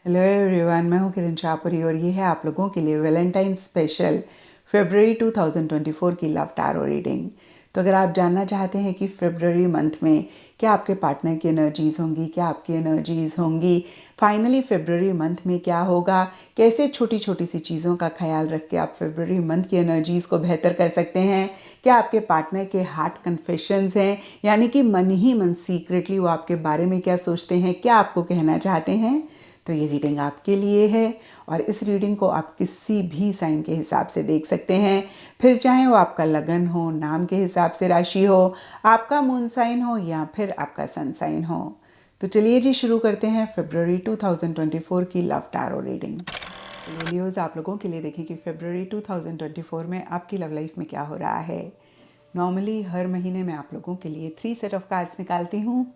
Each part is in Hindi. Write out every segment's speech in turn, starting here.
हेलो एवरीवन, मैं हूँ किरण शाहपुरी और ये है आप लोगों के लिए वैलेंटाइन स्पेशल फरवरी 2024 की लव टैरो रीडिंग। तो अगर आप जानना चाहते हैं कि फरवरी मंथ में क्या आपके पार्टनर की एनर्जीज़ होंगी, क्या आपकी एनर्जीज़ होंगी, फाइनली फरवरी मंथ में क्या होगा, कैसे छोटी छोटी सी चीज़ों का ख्याल रख के आप फरवरी मंथ की एनर्जीज़ को बेहतर कर सकते हैं, क्या आपके पार्टनर के हार्ट कन्फेशंस हैं, यानी कि मन ही मन सीक्रेटली वो आपके बारे में क्या सोचते हैं, क्या आपको कहना चाहते हैं, तो ये रीडिंग आपके लिए है। और इस रीडिंग को आप किसी भी साइन के हिसाब से देख सकते हैं, फिर चाहे वो आपका लगन हो, नाम के हिसाब से राशि हो, आपका मून साइन हो या फिर आपका सन साइन हो। तो चलिए जी शुरू करते हैं फरवरी 2024 की लव टैरो रीडिंग। चलिए लियोज, आप लोगों के लिए देखें कि फरवरी 2024 में आपकी लव लाइफ में क्या हो रहा है। नॉर्मली हर महीने मैं आप लोगों के लिए 3 सेट ऑफ कार्ड्स निकालती हूँ,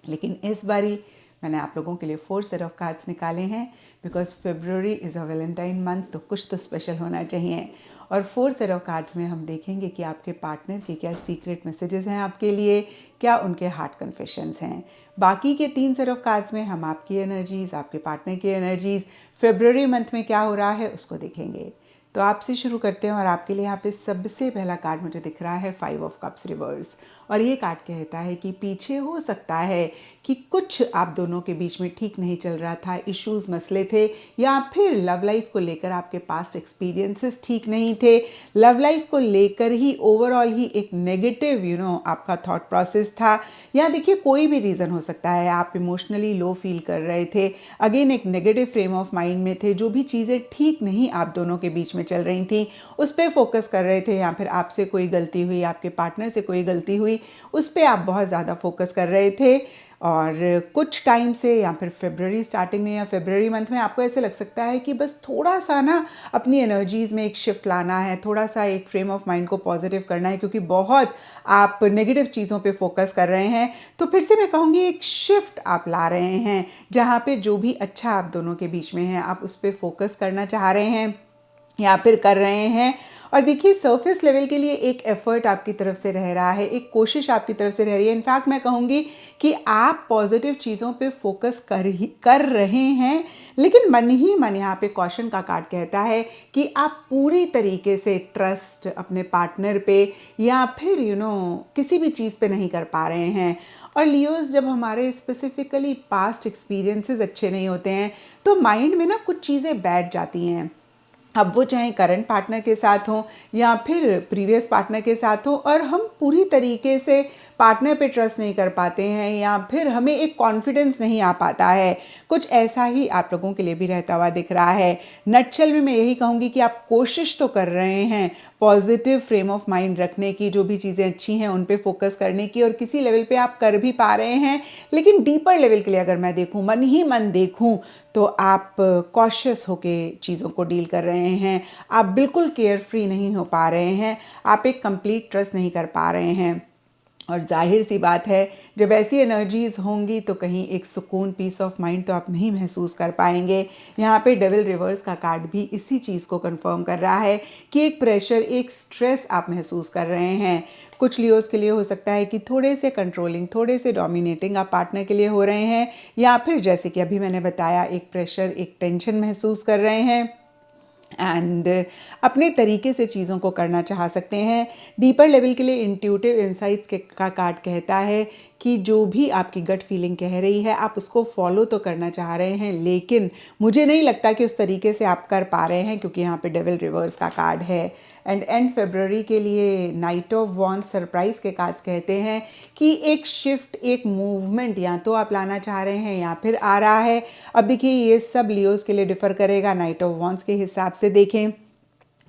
लेकिन इस बारी मैंने आप लोगों के लिए 4 सेट ऑफ कार्ड्स निकाले हैं, because February is a Valentine month, तो कुछ तो स्पेशल होना चाहिए। और 4 सेट ऑफ कार्ड्स में हम देखेंगे कि आपके पार्टनर के क्या सीक्रेट मैसेजेस हैं आपके लिए, क्या उनके हार्ट कन्फेशंस हैं। बाकी के 3 सेट ऑफ कार्ड्स में हम आपकी एनर्जीज़, आपके पार्टनर की एनर्जीज़, फरवरी मंथ में क्या हो रहा है उसको देखेंगे। तो आपसे शुरू करते हैं और आपके लिए यहाँ पे सबसे पहला कार्ड मुझे दिख रहा है 5 ऑफ कप्स रिवर्स। और ये कार्ड कहता है कि पीछे हो सकता है कि कुछ आप दोनों के बीच में ठीक नहीं चल रहा था, इश्यूज मसले थे, या फिर लव लाइफ को लेकर आपके पास्ट एक्सपीरियंसेस ठीक नहीं थे, लव लाइफ को लेकर ही ओवरऑल ही एक नेगेटिव आपका थॉट प्रोसेस था, या देखिए कोई भी रीज़न हो सकता है, आप इमोशनली लो फील कर रहे थे, अगेन एक नेगेटिव फ्रेम ऑफ माइंड में थे, जो भी चीज़ें ठीक नहीं आप दोनों के बीच में चल रही थी उस पर फोकस कर रहे थे, या फिर आपसे कोई गलती हुई, आपके पार्टनर से कोई गलती हुई, उस पर आप बहुत ज़्यादा फोकस कर रहे थे। और कुछ टाइम से या फिर फरवरी स्टार्टिंग में या फरवरी मंथ में आपको ऐसे लग सकता है कि बस थोड़ा सा ना अपनी एनर्जीज़ में एक शिफ्ट लाना है, थोड़ा सा एक फ्रेम ऑफ माइंड को पॉजिटिव करना है, क्योंकि बहुत आप नेगेटिव चीज़ों पे फोकस कर रहे हैं। तो फिर से मैं कहूँगी एक शिफ्ट आप ला रहे हैं, जहाँ पे जो भी अच्छा आप दोनों के बीच में है आप उस पर फोकस करना चाह रहे हैं या फिर कर रहे हैं। और देखिए सरफेस लेवल के लिए एक एफर्ट आपकी तरफ से रह रहा है, एक कोशिश आपकी तरफ से रह रही है। इनफैक्ट मैं कहूँगी कि आप पॉजिटिव चीज़ों पे फोकस कर रहे हैं, लेकिन मन ही मन यहाँ पे कॉशन का कार्ड कहता है कि आप पूरी तरीके से ट्रस्ट अपने पार्टनर पे या फिर किसी भी चीज़ पे नहीं कर पा रहे हैं। और लियोज, जब हमारे स्पेसिफिकली पास्ट एक्सपीरियंसेस अच्छे नहीं होते हैं तो माइंड में ना कुछ चीज़ें बैठ जाती हैं, अब वो चाहे करंट पार्टनर के साथ हो या फिर प्रीवियस पार्टनर के साथ हो, और हम पूरी तरीके से पार्टनर पे ट्रस्ट नहीं कर पाते हैं या फिर हमें एक कॉन्फिडेंस नहीं आ पाता है। कुछ ऐसा ही आप लोगों के लिए भी रहता हुआ दिख रहा है। नटशल में मैं यही कहूँगी कि आप कोशिश तो कर रहे हैं पॉजिटिव फ्रेम ऑफ माइंड रखने की, जो भी चीज़ें अच्छी हैं उन पे फोकस करने की, और किसी लेवल पे आप कर भी पा रहे हैं, लेकिन डीपर लेवल के लिए अगर मैं देखूँ, मन ही मन देखूँ, तो आप कॉशियस होके चीज़ों को डील कर रहे हैं, आप बिल्कुल केयर फ्री नहीं हो पा रहे हैं, आप एक कंप्लीट ट्रस्ट नहीं कर पा रहे हैं। और जाहिर सी बात है, जब ऐसी एनर्जीज़ होंगी तो कहीं एक सुकून, पीस ऑफ माइंड तो आप नहीं महसूस कर पाएंगे। यहाँ पे डेविल रिवर्स का कार्ड भी इसी चीज़ को कंफर्म कर रहा है कि एक प्रेशर, एक स्ट्रेस आप महसूस कर रहे हैं। कुछ लियोज के लिए हो सकता है कि थोड़े से कंट्रोलिंग, थोड़े से डोमिनेटिंग आप पार्टनर के लिए हो रहे हैं, या फिर जैसे कि अभी मैंने बताया एक प्रेशर, एक टेंशन महसूस कर रहे हैं, एंड अपने तरीके से चीज़ों को करना चाह सकते हैं। डीपर लेवल के लिए इंट्यूटिव इंसाइट्स का कार्ड कहता है कि जो भी आपकी गट फीलिंग कह रही है आप उसको फॉलो तो करना चाह रहे हैं, लेकिन मुझे नहीं लगता कि उस तरीके से आप कर पा रहे हैं, क्योंकि यहाँ पे डेविल रिवर्स का कार्ड है। एंड फरवरी के लिए नाइट ऑफ वॉन्ड्स सरप्राइज के कार्ड्स कहते हैं कि एक शिफ्ट, एक मूवमेंट या तो आप लाना चाह रहे हैं या फिर आ रहा है। अब देखिए ये सब लियोज के लिए डिफर करेगा, नाइट ऑफ वॉन्ड्स के हिसाब से देखें।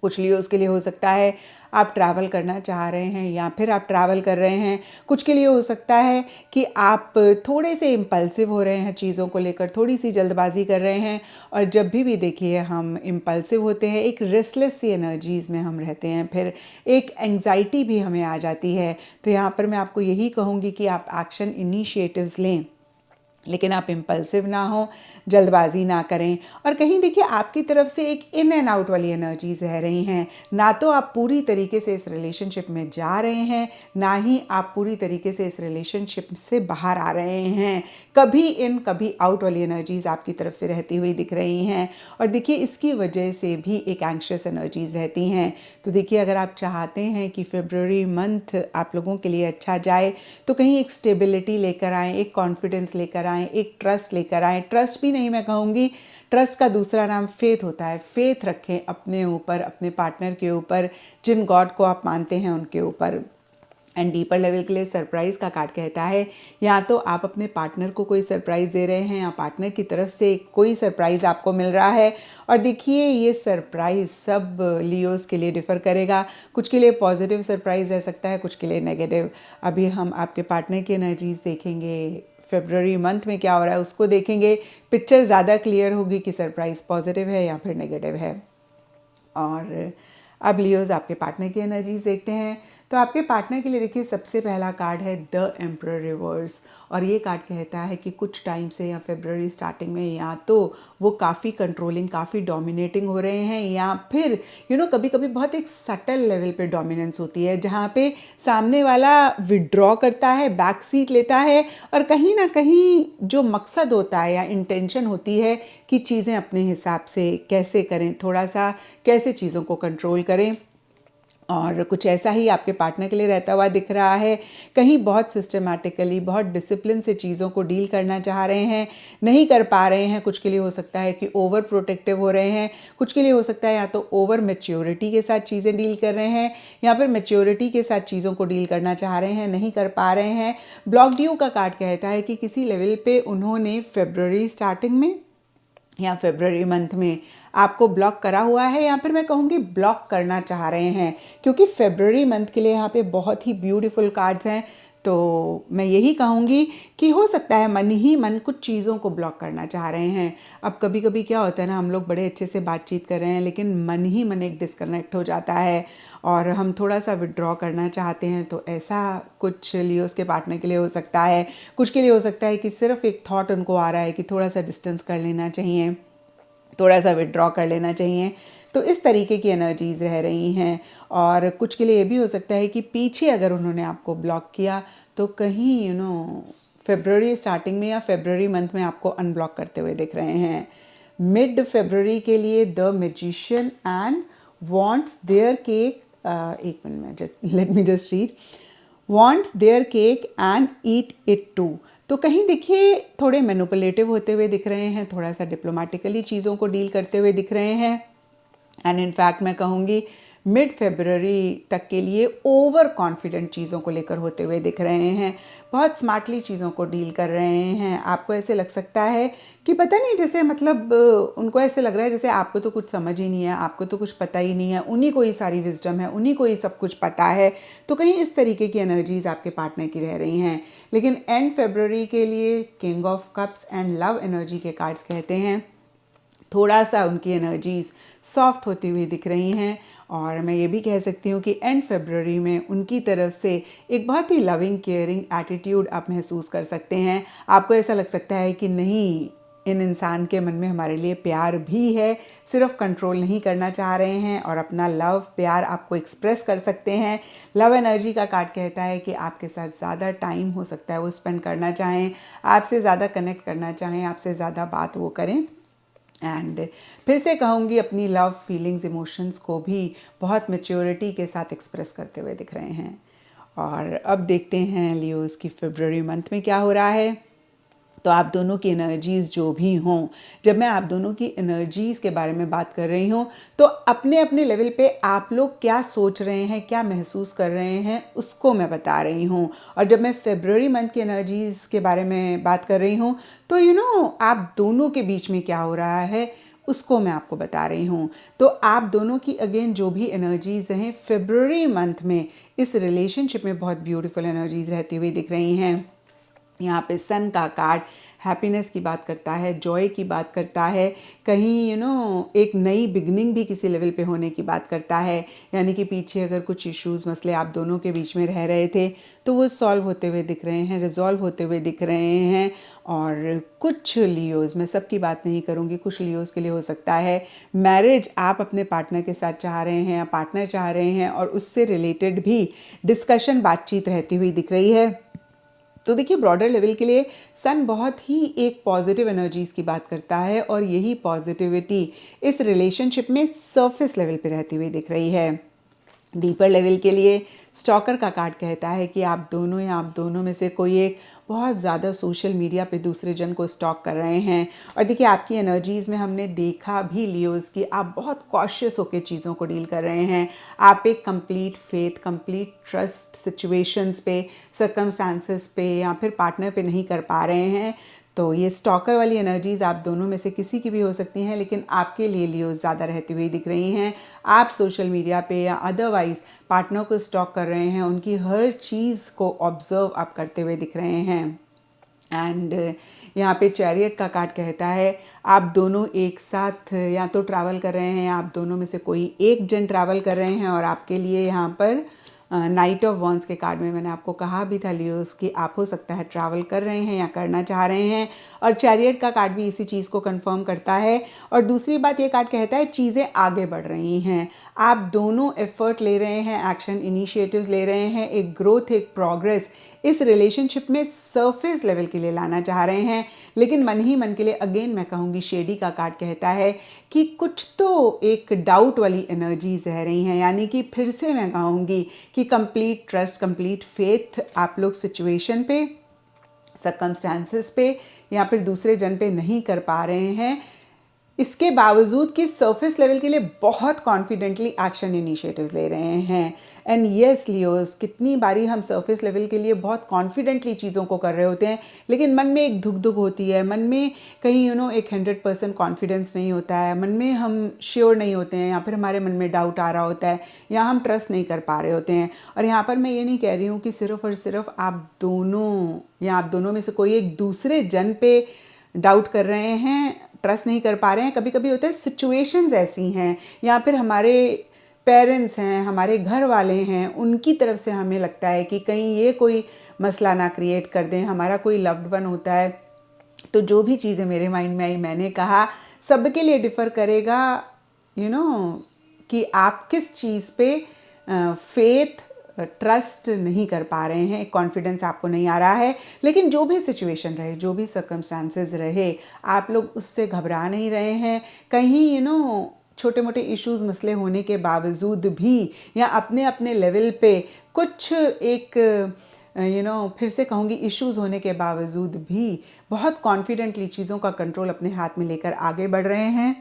कुछ लियोज के लिए हो सकता है आप ट्रैवल करना चाह रहे हैं या फिर आप ट्रैवल कर रहे हैं। कुछ के लिए हो सकता है कि आप थोड़े से इम्पल्सिव हो रहे हैं, चीज़ों को लेकर थोड़ी सी जल्दबाजी कर रहे हैं। और जब भी देखिए हम इम्पल्सिव होते हैं, एक रेस्टलेस सी एनर्जीज़ में हम रहते हैं, फिर एक एंग्जाइटी भी हमें आ जाती है। तो यहाँ पर मैं आपको यही कहूँगी कि आप एक्शन इनिशिएटिव्स लें। लेकिन आप इम्पल्सिव ना हो, जल्दबाजी ना करें। और कहीं देखिए आपकी तरफ से एक इन एंड आउट वाली एनर्जीज रह रही हैं। ना तो आप पूरी तरीके से इस रिलेशनशिप में जा रहे हैं, ना ही आप पूरी तरीके से इस रिलेशनशिप से बाहर आ रहे हैं। कभी इन कभी आउट वाली एनर्जीज आपकी तरफ से रहती हुई दिख रही हैं। और देखिए इसकी वजह से भी एक एंग्शियस एनर्जीज रहती हैं। तो देखिए अगर आप चाहते हैं कि फेब्रुअरी मंथ आप लोगों के लिए अच्छा जाए, तो कहीं एक स्टेबिलिटी लेकर आएँ, एक कॉन्फिडेंस लेकर आएँ, एक ट्रस्ट लेकर आएँ। ट्रस्ट भी नहीं, मैं कहूँगी ट्रस्ट का दूसरा नाम फेथ होता है। फेथ रखें अपने ऊपर, अपने पार्टनर के ऊपर, जिन गॉड को आप मानते हैं उनके ऊपर। एंड डीपर लेवल के लिए सरप्राइज़ का कार्ड कहता है या तो आप अपने पार्टनर को कोई सरप्राइज़ दे रहे हैं या पार्टनर की तरफ से कोई सरप्राइज़ आपको मिल रहा है। और देखिए ये सरप्राइज़ सब लियोज़ के लिए डिफ़र करेगा। कुछ के लिए पॉजिटिव सरप्राइज़ रह सकता है, कुछ के लिए नेगेटिव। अभी हम आपके पार्टनर की एनर्जीज़ देखेंगे, फेब्रुअरी मंथ में क्या हो रहा है उसको देखेंगे। पिक्चर ज़्यादा क्लियर होगी कि सरप्राइज़ पॉजिटिव है या फिर नेगेटिव है। और अब लियोज़ आपके पार्टनर की एनर्जीज देखते हैं। तो आपके पार्टनर के लिए देखिए सबसे पहला कार्ड है द एम्परर रिवर्स। और ये कार्ड कहता है कि कुछ टाइम से या फेब्रुअरी स्टार्टिंग में या तो वो काफ़ी कंट्रोलिंग, काफ़ी डोमिनेटिंग हो रहे हैं, या फिर कभी कभी बहुत एक सटल लेवल पे डोमिनेंस होती है जहाँ पे सामने वाला विड्रॉ करता है, बैक सीट लेता है, और कहीं ना कहीं जो मकसद होता है या इंटेंशन होती है कि चीज़ें अपने हिसाब से कैसे करें, थोड़ा सा कैसे चीज़ों को कंट्रोल करें। और कुछ ऐसा ही आपके पार्टनर के लिए रहता हुआ दिख रहा है। कहीं बहुत सिस्टमेटिकली, बहुत डिसिप्लिन से चीज़ों को डील करना चाह रहे हैं, नहीं कर पा रहे हैं। कुछ के लिए हो सकता है कि ओवर प्रोटेक्टिव हो रहे हैं, कुछ के लिए हो सकता है या तो ओवर मैच्योरिटी के साथ चीज़ें डील कर रहे हैं या फिर मैच्योरिटी के साथ चीज़ों को डील करना चाह रहे हैं, नहीं कर पा रहे हैं। ब्लॉक ड्यू का कार्ड कहता है कि किसी लेवल पे उन्होंने फेब्रुअरी स्टार्टिंग में या फेब्रुअरी मंथ में आपको ब्लॉक करा हुआ है, या फिर मैं कहूँगी ब्लॉक करना चाह रहे हैं, क्योंकि फेब्रुअरी मंथ के लिए यहाँ पे बहुत ही ब्यूटीफुल कार्ड्स हैं। तो मैं यही कहूँगी कि हो सकता है मन ही मन कुछ चीज़ों को ब्लॉक करना चाह रहे हैं। अब कभी कभी क्या होता है ना, हम लोग बड़े अच्छे से बातचीत कर रहे हैं लेकिन मन ही मन एक डिस्कनेक्ट हो जाता है और हम थोड़ा सा विड्रॉ करना चाहते हैं। तो ऐसा कुछ लियोस के पार्टनर के लिए हो सकता है। कुछ के लिए हो सकता है कि सिर्फ एक थॉट उनको आ रहा है कि थोड़ा सा डिस्टेंस कर लेना चाहिए, थोड़ा सा विड्रॉ कर लेना चाहिए। तो इस तरीके की एनर्जीज़ रह रही हैं। और कुछ के लिए ये भी हो सकता है कि पीछे अगर उन्होंने आपको ब्लॉक किया तो कहीं फेब्रुअरी स्टार्टिंग में या फेब्रुअरी मंथ में आपको अनब्लॉक करते हुए दिख रहे हैं। मिड फेब्रुअरी के लिए the magician and wants their cake, एक मिनट में let me just read, wants their cake and eat it too. तो कहीं देखिए थोड़े मैनिपुलेटिव होते हुए दिख रहे हैं, थोड़ा सा डिप्लोमेटिकली चीज़ों को डील करते हुए दिख रहे हैं। एंड इनफैक्ट मैं कहूँगी मिड फेब्रुअरी तक के लिए ओवर कॉन्फिडेंट चीज़ों को लेकर होते हुए दिख रहे हैं, बहुत स्मार्टली चीज़ों को डील कर रहे हैं। आपको ऐसे लग सकता है कि पता नहीं, जैसे मतलब उनको ऐसे लग रहा है जैसे आपको तो कुछ समझ ही नहीं है, आपको तो कुछ पता ही नहीं है, उन्हीं को ही सारी विजडम है, उन्हीं को ही सब कुछ पता है। तो कहीं इस तरीके की एनर्जीज आपके पार्टनर की रह रही हैं। लेकिन एंड फेब्रुअरी के लिए king of cups and love energy के कार्ड्स कहते हैं थोड़ा सा उनकी एनर्जीज सॉफ्ट होती हुई दिख रही हैं। और मैं ये भी कह सकती हूँ कि एंड फेब्रुअरी में उनकी तरफ से एक बहुत ही लविंग केयरिंग एटीट्यूड आप महसूस कर सकते हैं। आपको ऐसा लग सकता है कि नहीं, इन इंसान के मन में हमारे लिए प्यार भी है, सिर्फ कंट्रोल नहीं करना चाह रहे हैं और अपना लव प्यार आपको एक्सप्रेस कर सकते हैं। लव एनर्जी का कार्ड कहता है कि आपके साथ ज़्यादा टाइम हो सकता है वो स्पेंड करना चाहें, आपसे ज़्यादा कनेक्ट करना चाहें, आपसे ज़्यादा बात वो करें। एंड फिर से कहूँगी अपनी लव फीलिंग्स, इमोशंस को भी बहुत मैच्योरिटी के साथ एक्सप्रेस करते हुए दिख रहे हैं। और अब देखते हैं लियोस की फेब्रुअरी मंथ में क्या हो रहा है। तो आप दोनों की एनर्जीज़ जो भी हों, जब मैं आप दोनों की एनर्जीज़ के बारे में बात कर रही हूँ तो अपने अपने लेवल पे आप लोग क्या सोच रहे हैं, क्या महसूस कर रहे हैं, उसको मैं बता रही हूँ। और जब मैं फेब्रुअरी मंथ की एनर्जीज़ के बारे में बात कर रही हूँ तो आप दोनों के बीच में क्या हो रहा है उसको मैं आपको बता रही हूँ। तो आप दोनों की अगेन जो भी एनर्जीज़ हैं फेब्रुअरी मंथ में इस रिलेशनशिप में बहुत ब्यूटीफुल एनर्जीज़ रहती हुई दिख रही हैं। यहाँ पे सन का कार्ड हैप्पीनेस की बात करता है, जॉय की बात करता है, कहीं एक नई बिगनिंग भी किसी लेवल पे होने की बात करता है। यानी कि पीछे अगर कुछ इश्यूज़ मसले आप दोनों के बीच में रह रहे थे तो वो सॉल्व होते हुए दिख रहे हैं, रिजॉल्व होते हुए दिख रहे हैं। और कुछ लियोज़, मैं सबकी बात नहीं करूँगी, कुछ लियोज़ के लिए हो सकता है मैरिज आप अपने पार्टनर के साथ चाह रहे हैं या पार्टनर चाह रहे हैं और उससे रिलेटेड भी डिस्कशन, बातचीत रहती हुई दिख रही है। तो देखिए ब्रॉडर लेवल के लिए सन बहुत ही एक पॉजिटिव एनर्जीज़ की बात करता है और यही पॉजिटिविटी इस रिलेशनशिप में सरफेस लेवल पे रहती हुई दिख रही है। डीपर लेवल के लिए स्टॉकर का कार्ड कहता है कि आप दोनों या आप दोनों में से कोई एक बहुत ज़्यादा सोशल मीडिया पे दूसरे जन को स्टॉक कर रहे हैं। और देखिए आपकी एनर्जीज़ में हमने देखा भी लियोज़ कि आप बहुत कॉशियस होकर चीज़ों को डील कर रहे हैं। आप एक complete faith, complete trust situations पे, सर्कमस्टांसेस पे या फिर पार्टनर पे नहीं कर पा रहे हैं। तो ये स्टॉकर वाली एनर्जीज़ आप दोनों में से किसी की भी हो सकती हैं, लेकिन आपके लिए लियो ज़्यादा रहती हुई दिख रही हैं। आप सोशल मीडिया पे या अदरवाइज़ पार्टनर को स्टॉक कर रहे हैं, उनकी हर चीज़ को ऑब्जर्व आप करते हुए दिख रहे हैं। एंड यहाँ पे चैरियट का कार्ड कहता है आप दोनों एक साथ या तो ट्रैवल कर रहे हैं, आप दोनों में से कोई एक जन ट्रैवल कर रहे हैं और आपके लिए यहाँ पर नाइट ऑफ वॉन्स के कार्ड में मैंने आपको कहा भी था लियोस कि आप हो सकता है ट्रैवल कर रहे हैं या करना चाह रहे हैं। और चैरियट का कार्ड भी इसी चीज़ को कंफर्म करता है। और दूसरी बात ये कार्ड कहता है चीज़ें आगे बढ़ रही हैं, आप दोनों एफर्ट ले रहे हैं, एक्शन इनिशिएटिव्स ले रहे हैं, एक ग्रोथ, एक प्रोग्रेस इस रिलेशनशिप में सरफेस लेवल के लिए लाना चाह रहे हैं। लेकिन मन ही मन के लिए अगेन मैं कहूँगी शेडी का कार्ड कहता है कि कुछ तो एक डाउट वाली एनर्जीज रह रही हैं। यानी कि फिर से मैं कहूँगी कि कंप्लीट ट्रस्ट, कंप्लीट फेथ आप लोग सिचुएशन पे, सर्कमस्टांसेस पे या फिर दूसरे जन पे नहीं कर पा रहे हैं। इसके बावजूद कि सरफेस लेवल के लिए बहुत कॉन्फिडेंटली एक्शन इनिशिएटिव्स ले रहे हैं। एंड यस लियोस, कितनी बारी हम सरफेस लेवल के लिए बहुत कॉन्फिडेंटली चीज़ों को कर रहे होते हैं, लेकिन मन में एक धुक धुक होती है, मन में कहीं एक 100% कॉन्फिडेंस नहीं होता है, मन में हम श्योर नहीं होते हैं या फिर हमारे मन में डाउट आ रहा होता है या हम ट्रस्ट नहीं कर पा रहे होते हैं। और यहाँ पर मैं ये नहीं कह रही हूँ कि सिर्फ और सिर्फ आप दोनों या आप दोनों में से कोई एक दूसरे जन पे डाउट कर रहे हैं, ट्रस्ट नहीं कर पा रहे हैं। कभी कभी होता है सिचुएशंस ऐसी हैं या फिर हमारे पेरेंट्स हैं, हमारे घर वाले हैं, उनकी तरफ से हमें लगता है कि कहीं ये कोई मसला ना क्रिएट कर दें, हमारा कोई लव्ड वन होता है। तो जो भी चीज़ें मेरे माइंड में आई मैंने कहा, सबके लिए डिफ़र करेगा कि आप किस चीज़ पे फेथ, ट्रस्ट नहीं कर पा रहे हैं, कॉन्फिडेंस आपको नहीं आ रहा है। लेकिन जो भी सिचुएशन रहे, जो भी सर्कमस्टांसेस रहे, आप लोग उससे घबरा नहीं रहे हैं। कहीं छोटे मोटे इश्यूज़, मसले होने के बावजूद भी या अपने अपने लेवल पे कुछ एक फिर से कहूँगी इश्यूज़ होने के बावजूद भी बहुत कॉन्फिडेंटली चीज़ों का कंट्रोल अपने हाथ में लेकर आगे बढ़ रहे हैं।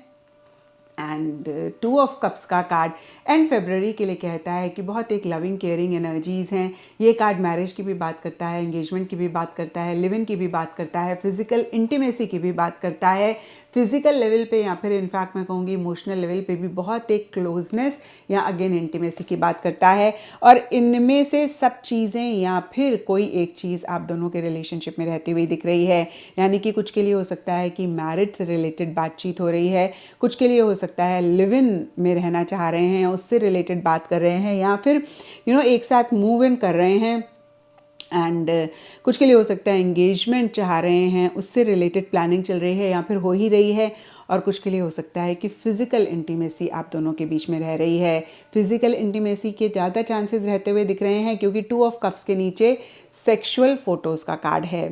एंड 2 ऑफ कप्स का कार्ड एंड फरवरी के लिए कहता है कि बहुत एक लविंग केयरिंग एनर्जीज़ हैं। ये कार्ड मैरिज की भी बात करता है, एंगेजमेंट की भी बात करता है, लिव इन की भी बात करता है, फिजिकल इंटीमेसी की भी बात करता है। फिजिकल लेवल पे या फिर इनफैक्ट मैं कहूँगी इमोशनल लेवल पे भी बहुत एक क्लोजनेस या अगेन इंटीमेसी की बात करता है। और इनमें से सब चीज़ें या फिर कोई एक चीज़ आप दोनों के रिलेशनशिप में रहती हुई दिख रही है। यानी कि कुछ के लिए हो सकता है कि मैरिज से रिलेटेड बातचीत हो रही है, कुछ के लिए हो सकता है लिव इन में रहना चाह रहे हैं, उससे रिलेटेड बात कर रहे हैं, या फिर एक साथ मूव इन कर रहे हैं। एंड कुछ के लिए हो सकता है एंगेजमेंट चाह रहे हैं, उससे रिलेटेड प्लानिंग चल रही है या फिर हो ही रही है। और कुछ के लिए हो सकता है कि फ़िज़िकल इंटीमेसी आप दोनों के बीच में रह रही है। फ़िज़िकल इंटीमेसी के ज़्यादा चांसेस रहते हुए दिख रहे हैं क्योंकि 2 ऑफ कप्स के नीचे सेक्सुअल फ़ोटोज़ का कार्ड है।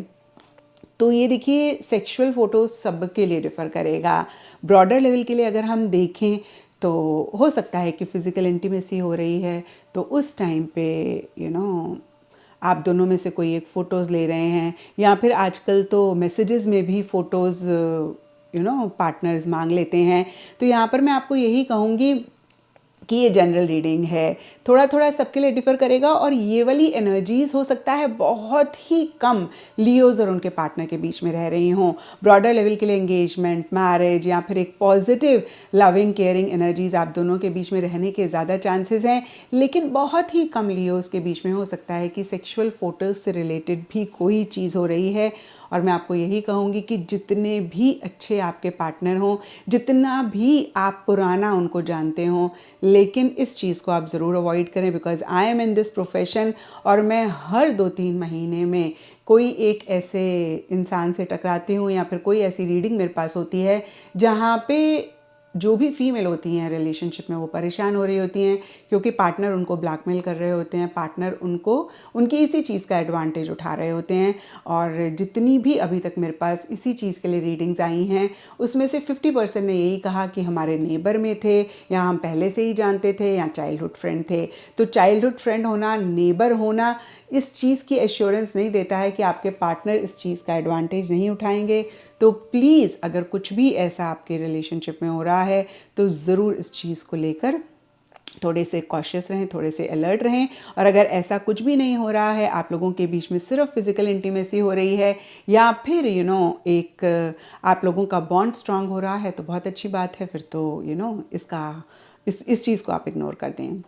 तो ये देखिए सेक्सुअल फ़ोटोज़ सब के लिए डिफ़र करेगा। ब्रॉडर लेवल के लिए अगर हम देखें तो हो सकता है कि फ़िज़िकल इंटीमेसी हो रही है, तो उस टाइम पे आप दोनों में से कोई एक फ़ोटोज़ ले रहे हैं, या फिर आजकल तो मैसेजेस में भी फ़ोटोज़ पार्टनर्स मांग लेते हैं। तो यहाँ पर मैं आपको यही कहूँगी कि ये जनरल रीडिंग है, थोड़ा थोड़ा सबके लिए डिफ़र करेगा। और ये वाली एनर्जीज़ हो सकता है बहुत ही कम लियोज़ और उनके पार्टनर के बीच में रह रही हों। ब्रॉडर लेवल के लिए एंगेजमेंट, मैरिज या फिर एक पॉजिटिव लविंग केयरिंग एनर्जीज़ आप दोनों के बीच में रहने के ज़्यादा चांसेस हैं। लेकिन बहुत ही कम लियोज़ के बीच में हो सकता है कि सेक्सुअल फोटोज़ से रिलेटेड भी कोई चीज़ हो रही है। और मैं आपको यही कहूँगी कि जितने भी अच्छे आपके पार्टनर हों, जितना भी आप पुराना उनको जानते हों, लेकिन इस चीज़ को आप ज़रूर अवॉइड करें, because I am in this profession और मैं हर 2-3 महीने में कोई एक ऐसे इंसान से टकराती हूँ या फिर कोई ऐसी रीडिंग मेरे पास होती है जहाँ पे जो भी फीमेल होती हैं रिलेशनशिप में वो परेशान हो रही होती हैं क्योंकि पार्टनर उनको ब्लैकमेल कर रहे होते हैं, पार्टनर उनको उनकी इसी चीज़ का एडवांटेज उठा रहे होते हैं। और जितनी भी अभी तक मेरे पास इसी चीज़ के लिए रीडिंग्स आई हैं उसमें से 50% ने यही कहा कि हमारे नेबर में थे या हम पहले से ही जानते थे या चाइल्डहुड फ्रेंड थे। तो चाइल्डहुड फ्रेंड होना, नेबर होना इस चीज़ की एश्योरेंस नहीं देता है कि आपके पार्टनर इस चीज़ का एडवांटेज नहीं उठाएंगे। तो प्लीज़ अगर कुछ भी ऐसा आपके रिलेशनशिप में हो रहा है तो ज़रूर इस चीज़ को लेकर थोड़े से कॉशियस रहें, थोड़े से अलर्ट रहें। और अगर ऐसा कुछ भी नहीं हो रहा है, आप लोगों के बीच में सिर्फ फिजिकल इंटीमेसी हो रही है या फिर एक आप लोगों का बॉन्ड स्ट्रांग हो रहा है तो बहुत अच्छी बात है। फिर तो इस चीज़ को आप इग्नोर कर दें।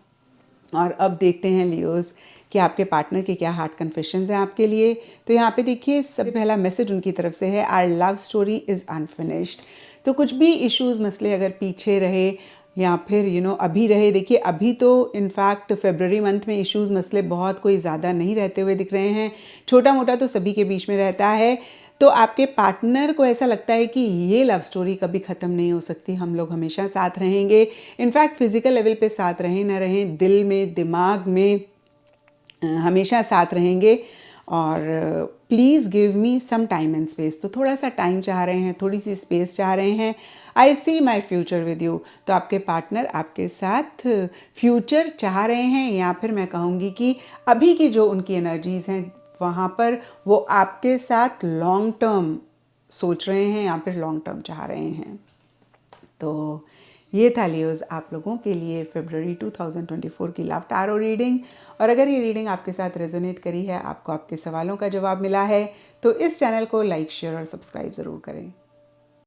और अब देखते हैं लियोज़ कि आपके पार्टनर के क्या हार्ट कन्फेशंस हैं आपके लिए। तो यहाँ पे देखिए, सबसे पहला मैसेज उनकी तरफ से है, our love story is unfinished. तो कुछ भी इश्यूज़ मसले अगर पीछे रहे या फिर अभी रहे, देखिए अभी तो इनफैक्ट फरवरी मंथ में इश्यूज़ मसले बहुत कोई ज़्यादा नहीं रहते हुए दिख रहे हैं, छोटा मोटा तो सभी के बीच में रहता है। तो आपके पार्टनर को ऐसा लगता है कि ये लव स्टोरी कभी ख़त्म नहीं हो सकती, हम लोग हमेशा साथ रहेंगे। इनफैक्ट फिज़िकल लेवल पे साथ रहें ना रहें, दिल में, दिमाग में हमेशा साथ रहेंगे। और please give me some time and space. तो थोड़ा सा टाइम चाह रहे हैं, थोड़ी सी स्पेस चाह रहे हैं। आई सी माई फ्यूचर विद यू। तो आपके पार्टनर आपके साथ फ्यूचर चाह रहे हैं, या फिर मैं कहूँगी कि अभी की जो उनकी एनर्जीज़ हैं वहाँ पर वो आपके साथ लॉन्ग टर्म सोच रहे हैं या फिर लॉन्ग टर्म चाह रहे हैं। तो ये था लियोज़ आप लोगों के लिए फरवरी 2024 की लव टैरो रीडिंग। और अगर ये रीडिंग आपके साथ रेजोनेट करी है, आपको आपके सवालों का जवाब मिला है, तो इस चैनल को लाइक, शेयर और सब्सक्राइब ज़रूर करें।